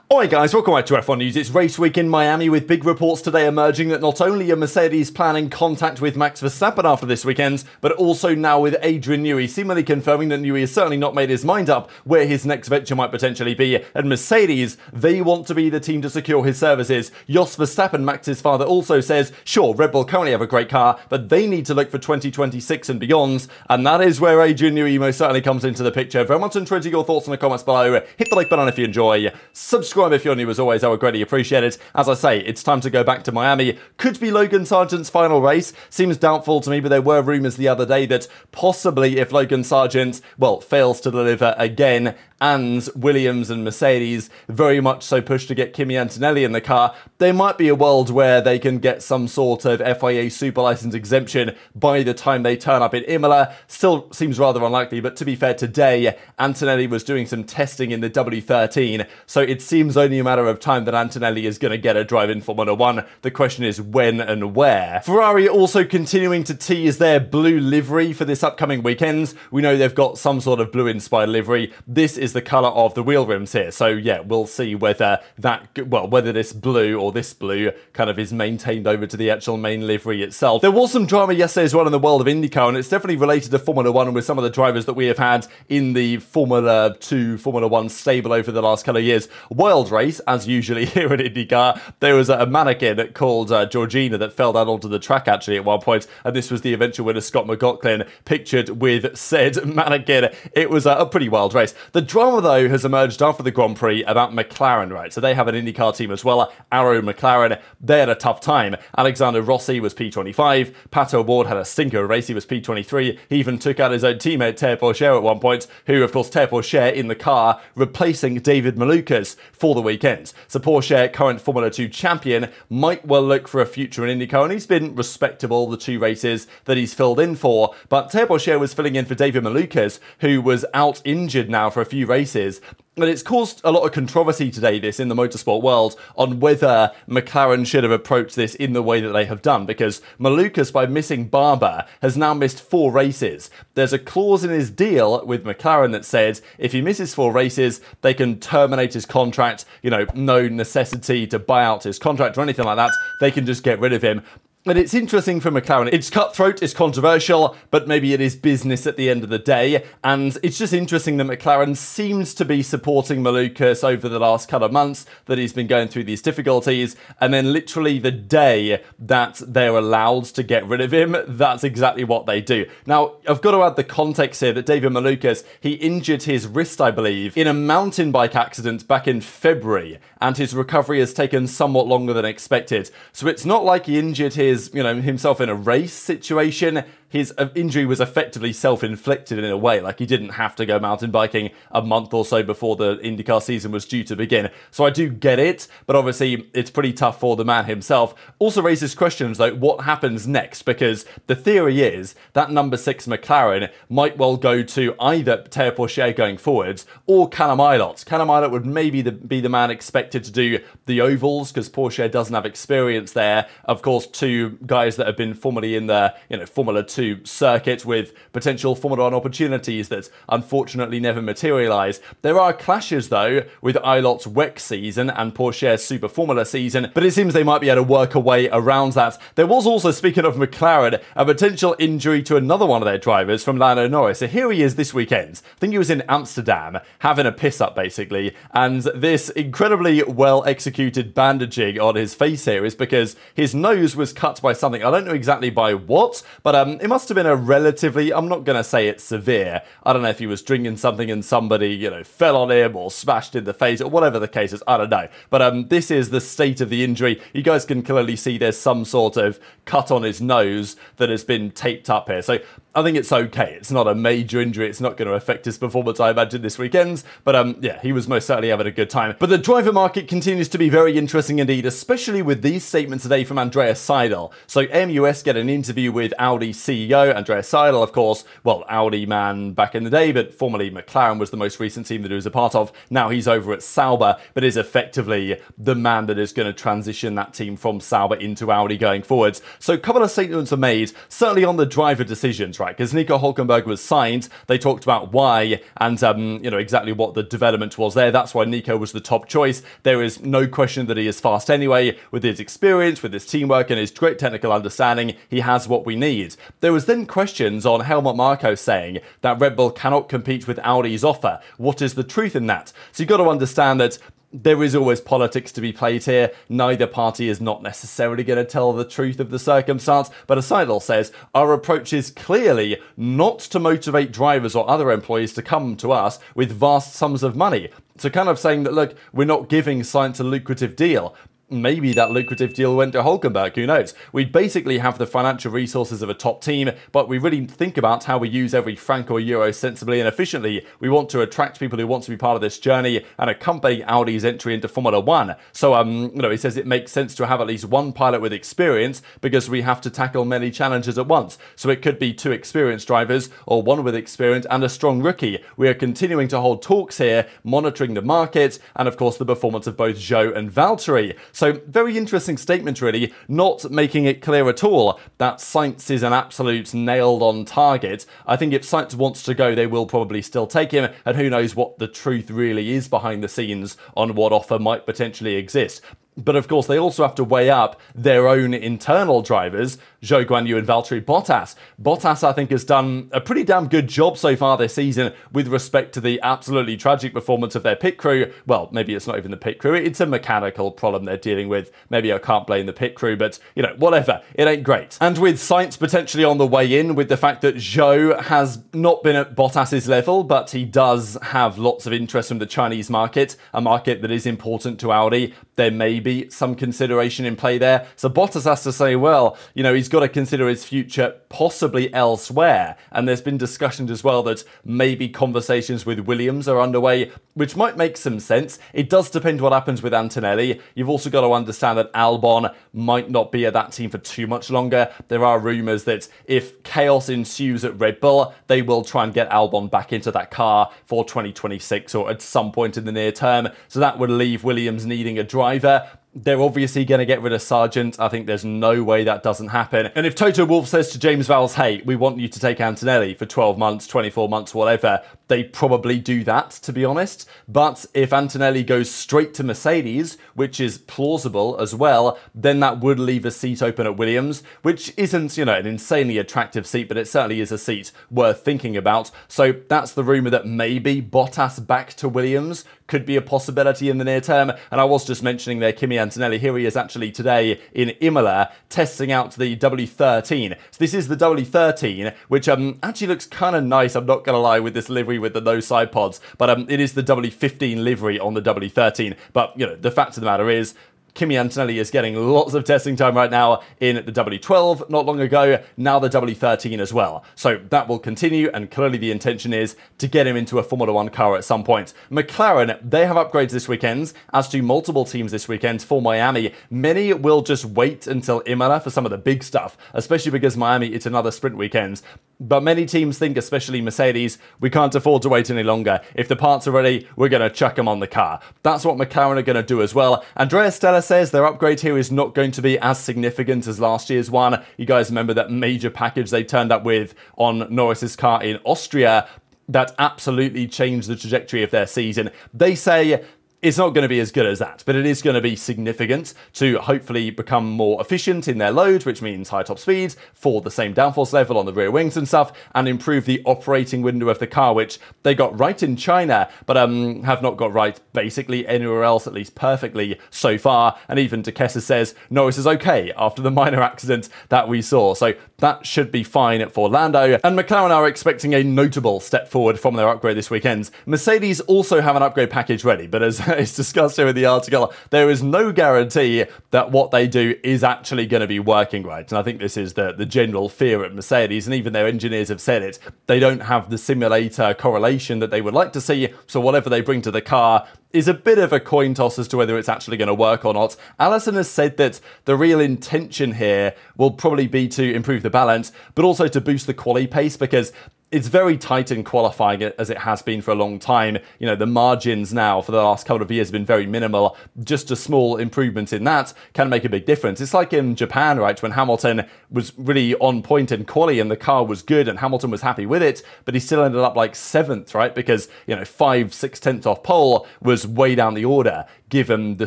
Alright guys, welcome back to F1 News. It's race week in Miami with big reports today emerging that not only are Mercedes planning contact with Max Verstappen after this weekend, but also now with Adrian Newey, seemingly confirming that Newey has certainly not made his mind up where his next venture might potentially be. And Mercedes, they want to be the team to secure his services. Jos Verstappen, Max's father, also says, sure, Red Bull currently have a great car, but they need to look for 2026 and beyond. And that is where Adrian Newey most certainly comes into the picture. Very much intrigued your thoughts in the comments below. Hit the like button if you enjoy. Subscribe if you're new as always, I would greatly appreciate it. As I say, it's time to go back to Miami. Could be Logan Sargent's final race. Seems doubtful to me, but there were rumours the other day that possibly if Logan Sargent, well, fails to deliver again, and Williams and Mercedes very much so push to get Kimi Antonelli in the car, there might be a world where they can get some sort of FIA super license exemption by the time they turn up in Imola. Still seems rather unlikely, but to be fair, today Antonelli was doing some testing in the W13, so it seems only a matter of time that Antonelli is going to get a drive in Formula 1. The question is when and where. Ferrari also continuing to tease their blue livery for this upcoming weekend. We know they've got some sort of blue inspired livery. This is the colour of the wheel rims here, so yeah, we'll see whether that, well, whether this blue or this blue kind of is maintained over to the actual main livery itself. There was some drama yesterday as well in the world of IndyCar, and it's definitely related to Formula 1 with some of the drivers that we have had in the Formula 2, Formula 1 stable over the last couple of years. Wild race, as usually here at IndyCar. There was a mannequin called Georgina that fell down onto the track actually at one point, and this was the eventual winner Scott McLaughlin pictured with said mannequin. It was a pretty wild race. The drama though has emerged after the Grand Prix about McLaren, right? So they have an IndyCar team as well, Arrow McLaren. They had a tough time. Alexander Rossi was P25, Pato O'Ward had a stinker race, he was P23. He even took out his own teammate Théo Pourchaire at one point, who of course Théo Pourchaire in the car replacing David Malukas for the weekend. So Pourchaire, current Formula 2 champion, might well look for a future in IndyCar, and he's been respectable the two races that he's filled in for, but Théo Pourchaire was filling in for David Malukas, who was out injured now for a few races. And it's caused a lot of controversy today, this, in the motorsport world, on whether McLaren should have approached this in the way that they have done, because Malukas, by missing Barber, has now missed 4 races. There's a clause in his deal with McLaren that says if he misses 4 races, they can terminate his contract, you know, no necessity to buy out his contract or anything like that. They can just get rid of him. And it's interesting for McLaren. It's cutthroat, it's controversial, but maybe it is business at the end of the day. And it's just interesting that McLaren seems to be supporting Malukas over the last couple of months, that he's been going through these difficulties. And then literally the day that they're allowed to get rid of him, that's exactly what they do. Now, I've got to add the context here that David Malukas, he injured his wrist, I believe, in a mountain bike accident back in February. And his recovery has taken somewhat longer than expected. So it's not like he injured himself in a race situation. His injury was effectively self-inflicted in a way, like he didn't have to go mountain biking a month or so before the IndyCar season was due to begin. So I do get it, but obviously it's pretty tough for the man himself. Also raises questions like what happens next, because the theory is that number 6 McLaren might well go to either Théo Pourchaire going forwards or Callum Ilott. Callum Ilott would maybe be the man expected to do the ovals, because Pourchaire doesn't have experience there. Of course, 2 guys that have been formerly in the Formula 2 circuit with potential Formula 1 opportunities that unfortunately never materialise. There are clashes though with Ilott's WEC season and Pourchaire's Super Formula season, but it seems they might be able to work a way around that. There was also, speaking of McLaren, a potential injury to another one of their drivers from Lando Norris. So here he is this weekend. I think he was in Amsterdam having a piss up basically, and this incredibly well executed bandaging on his face here is because his nose was cut by something. I don't know exactly by what, but it must have been a relatively, I'm not going to say it's severe. I don't know if he was drinking something and somebody, fell on him or smashed in the face or whatever the case is. I don't know. But this is the state of the injury. You guys can clearly see there's some sort of cut on his nose that has been taped up here. So I think it's okay. It's not a major injury. It's not going to affect his performance, I imagine, this weekend. But yeah, he was most certainly having a good time. But the driver market continues to be very interesting indeed, especially with these statements today from Andreas Seidel. So AMUS get an interview with Audi CEO Andreas Seidel, of course, well, Audi man back in the day, but formerly McLaren was the most recent team that he was a part of. Now he's over at Sauber, but is effectively the man that is going to transition that team from Sauber into Audi going forwards. So a couple of statements are made, certainly on the driver decisions, right? right? Because Nico Hülkenberg was signed, they talked about why and, exactly what the development was there. That's why Nico was the top choice. There is no question that he is fast anyway. With his experience, with his teamwork and his great technical understanding, he has what we need. There was then questions on Helmut Marko saying that Red Bull cannot compete with Audi's offer. What is the truth in that? So you've got to understand that there is always politics to be played here. Neither party is not necessarily going to tell the truth of the circumstance, but Seidel says, our approach is clearly not to motivate drivers or other employees to come to us with vast sums of money. So kind of saying that, look, we're not giving Sainz a lucrative deal. Maybe that lucrative deal went to Hülkenberg, who knows? We basically have the financial resources of a top team, but we really think about how we use every franc or euro sensibly and efficiently. We want to attract people who want to be part of this journey and accompany Audi's entry into Formula 1. So, he says it makes sense to have at least one pilot with experience because we have to tackle many challenges at once. So it could be 2 experienced drivers or 1 with experience and a strong rookie. We are continuing to hold talks here, monitoring the market and, of course, the performance of both Zhou and Valtteri. So very interesting statement, really, not making it clear at all that Sainz is an absolute nailed-on target. I think if Sainz wants to go, they will probably still take him, and who knows what the truth really is behind the scenes on what offer might potentially exist. But of course, they also have to weigh up their own internal drivers, Zhou Guanyu and Valtteri Bottas. Bottas, I think, has done a pretty damn good job so far this season with respect to the absolutely tragic performance of their pit crew. Well, maybe it's not even the pit crew. It's a mechanical problem they're dealing with. Maybe I can't blame the pit crew, but, whatever. It ain't great. And with Sainz potentially on the way in, with the fact that Zhou has not been at Bottas's level, but he does have lots of interest from the Chinese market, a market that is important to Audi, there may be some consideration in play there. So Bottas has to say, well, he's got to consider his future possibly elsewhere. And there's been discussions as well that maybe conversations with Williams are underway, which might make some sense. It does depend what happens with Antonelli. You've also got to understand that Albon might not be at that team for too much longer. There are rumours that if chaos ensues at Red Bull, they will try and get Albon back into that car for 2026 or at some point in the near term. So that would leave Williams needing a driver. They're obviously going to get rid of Sargent. I think there's no way that doesn't happen. And if Toto Wolff says to James Vowles, hey, we want you to take Antonelli for 12 months, 24 months, whatever, they probably do that, to be honest. But if Antonelli goes straight to Mercedes, which is plausible as well, then that would leave a seat open at Williams, which isn't, an insanely attractive seat, but it certainly is a seat worth thinking about. So that's the rumour that maybe Bottas back to Williams could be a possibility in the near term. And I was just mentioning there Kimi Antonelli. Here he is actually today in Imola testing out the W13. So this is the W13, which actually looks kind of nice, I'm not going to lie, with this livery with the no side pods. But it is the W15 livery on the W13. But, the fact of the matter is, Kimi Antonelli is getting lots of testing time right now in the W12 not long ago, now the W13 as well. So that will continue, and clearly the intention is to get him into a Formula 1 car at some point. McLaren, they have upgrades this weekend, as do multiple teams this weekend for Miami. Many will just wait until Imola for some of the big stuff, especially because Miami, it's another sprint weekend. But many teams think, especially Mercedes, we can't afford to wait any longer. If the parts are ready, we're going to chuck them on the car. That's what McLaren are going to do as well. Andrea Stella says their upgrade here is not going to be as significant as last year's one. You guys remember that major package they turned up with on Norris's car in Austria? That absolutely changed the trajectory of their season. They say it's not going to be as good as that, but it is going to be significant to hopefully become more efficient in their load, which means high top speeds for the same downforce level on the rear wings and stuff, and improve the operating window of the car, which they got right in China, but have not got right basically anywhere else, at least perfectly so far. And even De Kester says Norris is okay after the minor accident that we saw. So that should be fine for Lando. And McLaren are expecting a notable step forward from their upgrade this weekend. Mercedes also have an upgrade package ready, but as it's discussed here in the article, there is no guarantee that what they do is actually going to be working right. And I think this is the general fear at Mercedes, and even their engineers have said it. They don't have the simulator correlation that they would like to see, so whatever they bring to the car is a bit of a coin toss as to whether it's actually going to work or not. Allison has said that the real intention here will probably be to improve the balance, but also to boost the quali pace, because it's very tight in qualifying as it has been for a long time. You know, the margins now for the last couple of years have been very minimal. Just a small improvement in that can make a big difference. It's like in Japan, right, when Hamilton was really on point in quali and the car was good and Hamilton was happy with it, but he still ended up like 7th, right? Because, you know, 5-6 tenths off pole was way down the order, given the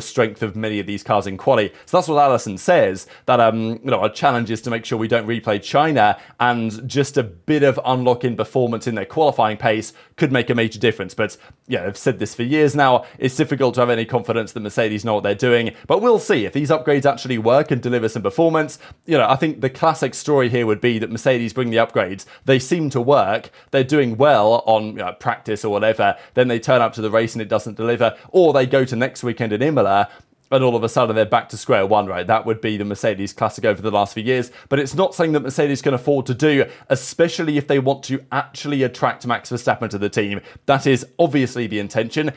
strength of many of these cars in quali. So that's what Allison says, that you know, our challenge is to make sure we don't replay China, and just a bit of unlocking performance in their qualifying pace could make a major difference. But yeah, I've said this for years now, it's difficult to have any confidence that Mercedes know what they're doing, but we'll see if these upgrades actually work and deliver some performance. You know, I think the classic story here would be that Mercedes bring the upgrades, they seem to work, they're doing well on practice or whatever, then they turn up to the race and it doesn't deliver, or they go to next weekend in Imola and all of a sudden they're back to square one, right? That would be the Mercedes classic over the last few years, but it's not something that Mercedes can afford to do, especially if they want to actually attract Max Verstappen to the team. That is obviously the intention.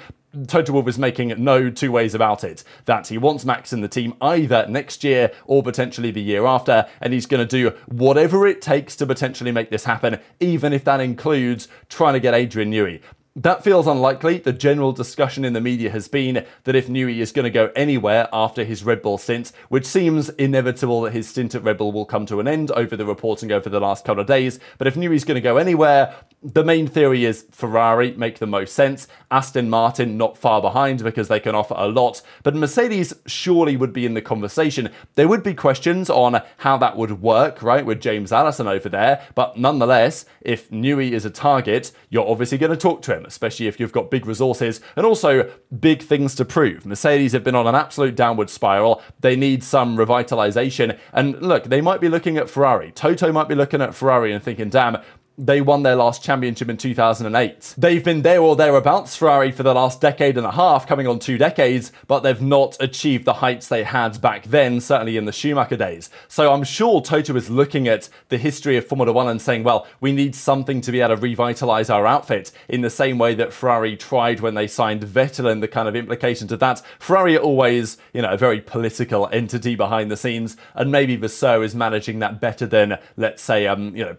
Toto Wolff is making no two ways about it, that he wants Max in the team either next year or potentially the year after, and he's going to do whatever it takes to potentially make this happen, even if that includes trying to get Adrian Newey. That feels unlikely. The general discussion in the media has been that if Newey is going to go anywhere after his Red Bull stint, which seems inevitable that his stint at Red Bull will come to an end over the reporting over the last couple of days, but if Newey's going to go anywhere, the main theory is Ferrari make the most sense, Aston Martin not far behind because they can offer a lot, but Mercedes surely would be in the conversation. There would be questions on how that would work, right, with James Allison over there, but nonetheless, if Newey is a target, you're obviously going to talk to him, especially if you've got big resources and also big things to prove. Mercedes have been on an absolute downward spiral. They need some revitalization. And look, they might be looking at Ferrari. Toto might be looking at Ferrari and thinking, damn, they won their last championship in 2008. They've been there or thereabouts, Ferrari, for the last decade and a half, coming on 2 decades, but they've not achieved the heights they had back then, certainly in the Schumacher days. So I'm sure Toto is looking at the history of Formula One and saying, well, we need something to be able to revitalize our outfit in the same way that Ferrari tried when they signed Vettel, and the kind of implications of that. Ferrari are always, you know, a very political entity behind the scenes, and maybe Vasseur is managing that better than, let's say,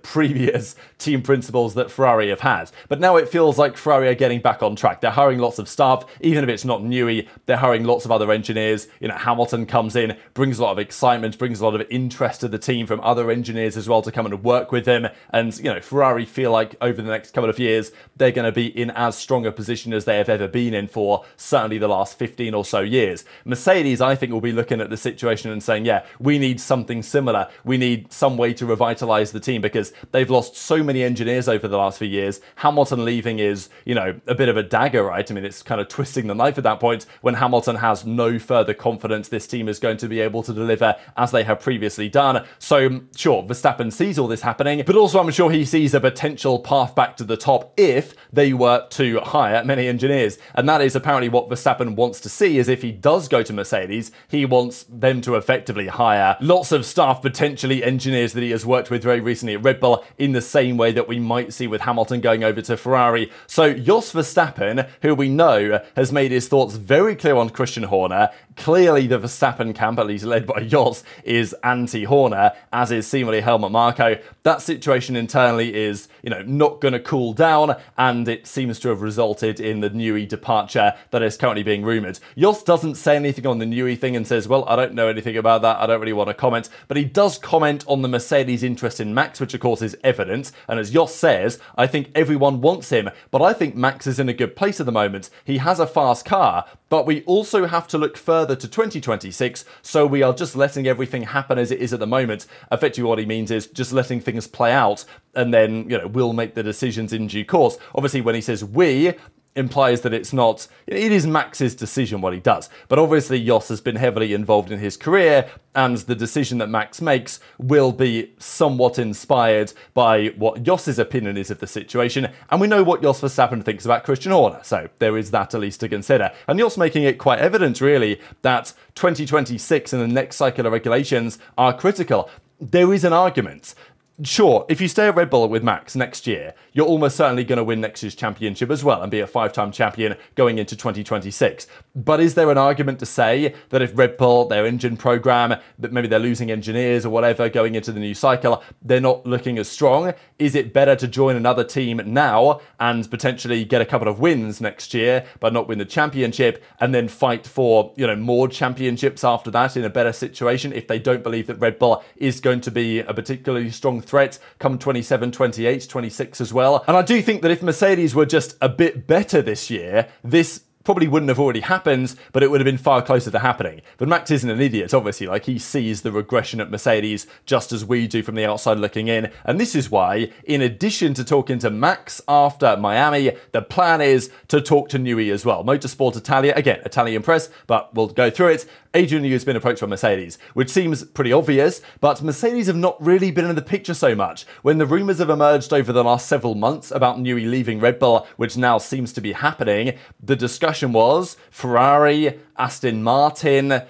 previous team principals that Ferrari have had. But now it feels like Ferrari are getting back on track. They're hiring lots of staff, even if it's not Newey, they're hiring lots of other engineers. You know, Hamilton comes in, brings a lot of excitement, brings a lot of interest to the team from other engineers as well to come and work with them. And, you know, Ferrari feel like over the next couple of years, they're going to be in as strong a position as they have ever been in for certainly the last 15 or so years. Mercedes, I think, will be looking at the situation and saying, yeah, we need something similar. We need some way to revitalize the team because they've lost so many engineers over the last few years. Hamilton leaving is, you know, a bit of a dagger, right? I mean, it's kind of twisting the knife at that point when Hamilton has no further confidence this team is going to be able to deliver as they have previously done. So, sure, Verstappen sees all this happening, but also I'm sure he sees a potential path back to the top if they were to hire many engineers. And that is apparently what Verstappen wants to see, is if he does go to Mercedes, he wants them to effectively hire lots of staff, potentially engineers that he has worked with very recently at Red Bull, in the same way that we might see with Hamilton going over to Ferrari. So Jos Verstappen, who we know has made his thoughts very clear on Christian Horner, clearly the Verstappen camp, at least led by Jos, is anti-Horner, as is seemingly Helmut Marko. That situation internally is, you know, not going to cool down, and it seems to have resulted in the Newey departure that is currently being rumoured. Jos doesn't say anything on the Newey thing and says, well, I don't know anything about that, I don't really want to comment, but he does comment on the Mercedes interest in Max, which of course is evident, and as Jos says, I think everyone wants him, but I think Max is in a good place at the moment. He has a fast car, but we also have to look further to 2026, so we are just letting everything happen as it is at the moment. Effectively what he means is just letting things play out, and then, you know, we'll make the decisions in due course. Obviously when he says we, implies that it's not, it is Max's decision what he does. But obviously Jos has been heavily involved in his career, and the decision that Max makes will be somewhat inspired by what Jos's opinion is of the situation. And we know what Jos Verstappen thinks about Christian Horner, so there is that at least to consider. And Jos making it quite evident, really, that 2026 and the next cycle of regulations are critical. There is an argument. Sure, if you stay at Red Bull with Max next year, you're almost certainly going to win next year's championship as well and be a 5-time champion going into 2026. But is there an argument to say that if Red Bull, their engine program, that maybe they're losing engineers or whatever going into the new cycle, they're not looking as strong? Is it better to join another team now and potentially get a couple of wins next year, but not win the championship, and then fight for, more championships after that in a better situation if they don't believe that Red Bull is going to be a particularly strong threat come 27, 28, 26 as well? And I do think that if Mercedes were just a bit better this year, this probably wouldn't have already happened, but it would have been far closer to happening. But Max isn't an idiot, obviously. Like, he sees the regression at Mercedes just as we do from the outside looking in. And this is why, in addition to talking to Max after Miami, the plan is to talk to Newey as well. Motorsport Italia, again, Italian press, but we'll go through it. Adrian Newey has been approached by Mercedes, which seems pretty obvious, but Mercedes have not really been in the picture so much. When the rumours have emerged over the last several months about Newey leaving Red Bull, which now seems to be happening, the discussion was Ferrari, Aston Martin,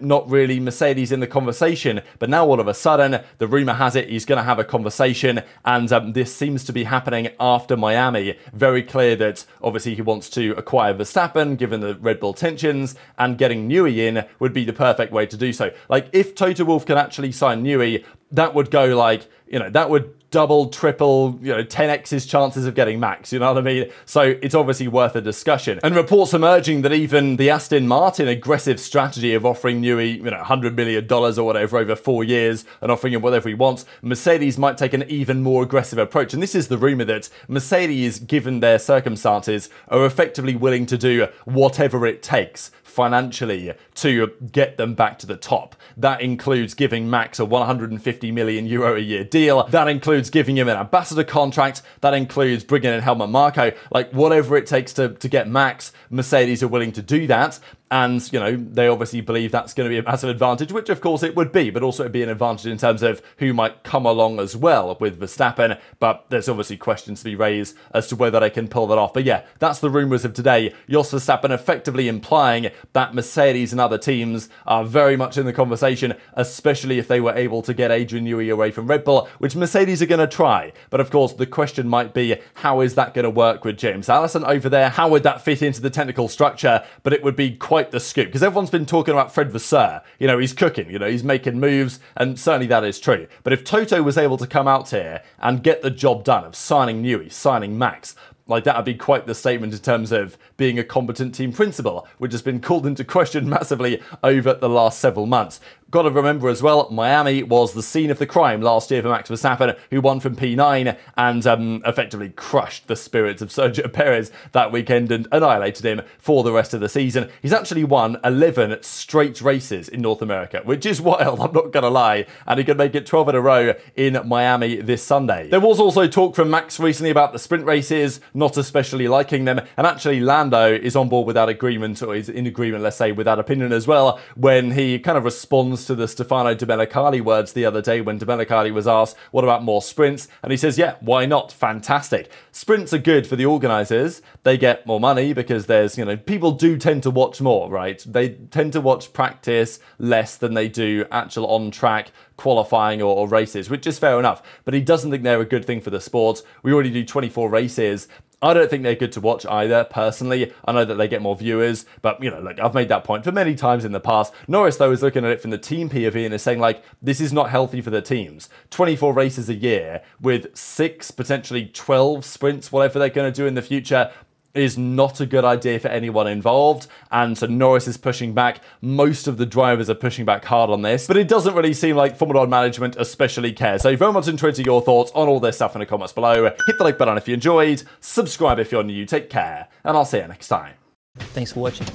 not really Mercedes in the conversation. But now all of a sudden, the rumour has it he's going to have a conversation, and this seems to be happening after Miami. Very clear that obviously he wants to acquire Verstappen, given the Red Bull tensions, and getting Newey in would be the perfect way to do so. Like, if Toto Wolff can actually sign Newey, that would go that would double, triple, 10x his chances of getting Max, you know what I mean? So it's obviously worth a discussion. And reports emerging that even the Aston Martin aggressive strategy of offering Newey, $100 million or whatever over 4 years and offering him whatever he wants, Mercedes might take an even more aggressive approach. And this is the rumour that Mercedes, given their circumstances, are effectively willing to do whatever it takes financially to get them back to the top. That includes giving Max a €150 million a year deal. That includes giving him an ambassador contract. That includes bringing in Helmut Marko. Like, whatever it takes to get Max, Mercedes are willing to do that. And, they obviously believe that's going to be a massive advantage, which of course it would be, but also it'd be an advantage in terms of who might come along as well with Verstappen. But there's obviously questions to be raised as to whether they can pull that off. But yeah, that's the rumours of today. Jos Verstappen effectively implying that Mercedes and other teams are very much in the conversation, especially if they were able to get Adrian Newey away from Red Bull, which Mercedes are going to try. But of course, the question might be, how is that going to work with James Allison over there? How would that fit into the technical structure? But it would be quite the scoop, because everyone's been talking about Fred Vasseur. He's cooking, he's making moves, and certainly that is true. But if Toto was able to come out here and get the job done of signing Newey, signing Max, that would be quite the statement in terms of being a competent team principal, which has been called into question massively over the last several months. Got to remember as well, Miami was the scene of the crime last year for Max Verstappen, who won from P9 and effectively crushed the spirits of Sergio Perez that weekend and annihilated him for the rest of the season. He's actually won 11 straight races in North America, which is wild, I'm not going to lie, and he could make it 12 in a row in Miami this Sunday. There was also talk from Max recently about the sprint races, not especially liking them, and actually Lando is on board with that agreement, or is in agreement, let's say, with that opinion as well, when he kind of responds to the Stefano Domenicali words the other day when Domenicali was asked, what about more sprints? And he says, yeah, why not? Fantastic. Sprints are good for the organisers. They get more money because there's, people do tend to watch more, right? They tend to watch practice less than they do actual on-track qualifying or races, which is fair enough. But he doesn't think they're a good thing for the sport. We already do 24 races. I don't think they're good to watch either, personally. I know that they get more viewers, but, look, I've made that point for many times in the past. Norris, though, is looking at it from the team POV and is saying, this is not healthy for the teams. 24 races a year with 6, potentially 12 sprints, whatever they're going to do in the future, is not a good idea for anyone involved. And so Norris is pushing back. Most of the drivers are pushing back hard on this, but it doesn't really seem like Formula 1 management especially cares. So very much interested in your thoughts on all this stuff in the comments below. Hit the like button if you enjoyed, subscribe if you're new, take care, and I'll see you next time. Thanks for watching.